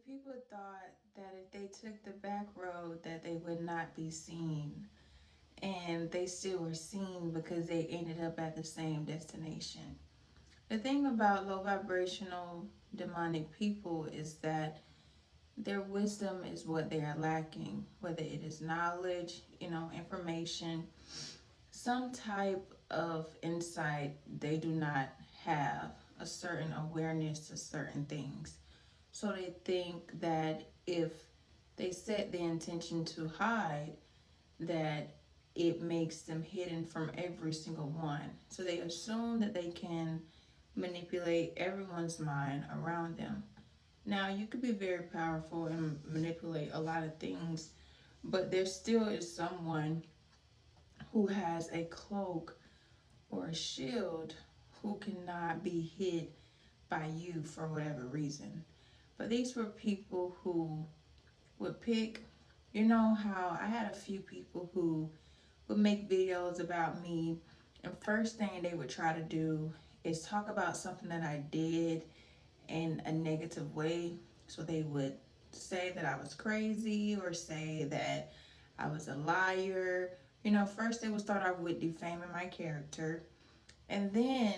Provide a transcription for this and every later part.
People thought that if they took the back road that they would not be seen, and they still were seen because they ended up at the same destination. The thing about low vibrational demonic people is that their wisdom is what they are lacking, whether it is knowledge, information, some type of insight. They do not have a certain awareness to certain things. So they think that if they set the intention to hide, that it makes them hidden from every single one. So they assume that they can manipulate everyone's mind around them. Now, you could be very powerful and manipulate a lot of things, but there still is someone who has a cloak or a shield who cannot be hid by you for whatever reason. But these were people who would pick, how I had a few people who would make videos about me, and first thing they would try to do is talk about something that I did in a negative way. So they would say that I was crazy or say that I was a liar. First they would start off with defaming my character, and then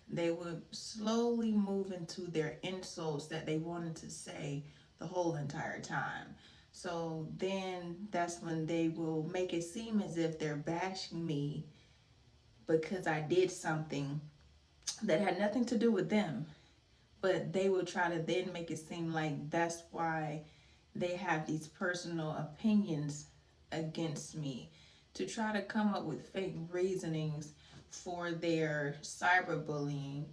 they would slowly move into their insults that they wanted to say the whole entire time. So then that's when they will make it seem as if they're bashing me because I did something that had nothing to do with them. But they will try to then make it seem like that's why they have these personal opinions against me, to try to come up with fake reasonings for their cyberbullying,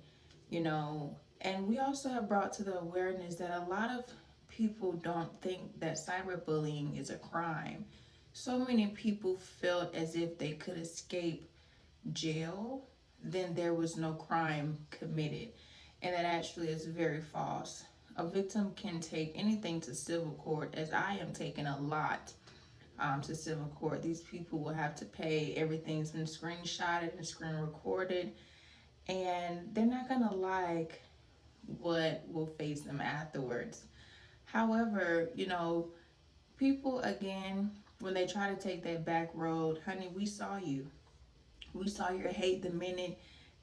you know. And we also have brought to the awareness that a lot of people don't think that cyberbullying is a crime. So many people felt as if they could escape jail, then there was no crime committed. And that actually is very false. A victim can take anything to civil court, as I am taking a lot to civil court. These people will have to pay. Everything's been screenshotted and screen recorded, and they're not going to like what will face them afterwards. However, people, again, when they try to take that back road, honey, we saw you. We saw your hate the minute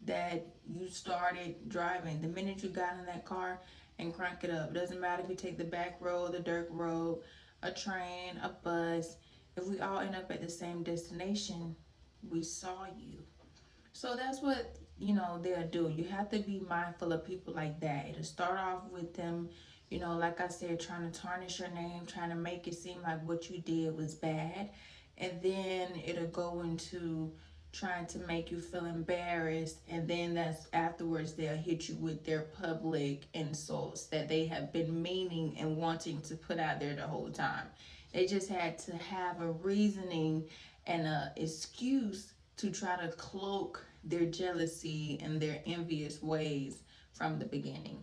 that you started driving. The minute you got in that car and crank it up. Doesn't matter if you take the back road, the dirt road, a train, a bus. If we all end up at the same destination, we saw you. So that's what, they'll do. You have to be mindful of people like that. It'll start off with them, like I said, trying to tarnish your name, trying to make it seem like what you did was bad. And then it'll go into trying to make you feel embarrassed, and then that's afterwards they'll hit you with their public insults that they have been meaning and wanting to put out there the whole time. They just had to have a reasoning and a excuse to try to cloak their jealousy and their envious ways from the beginning.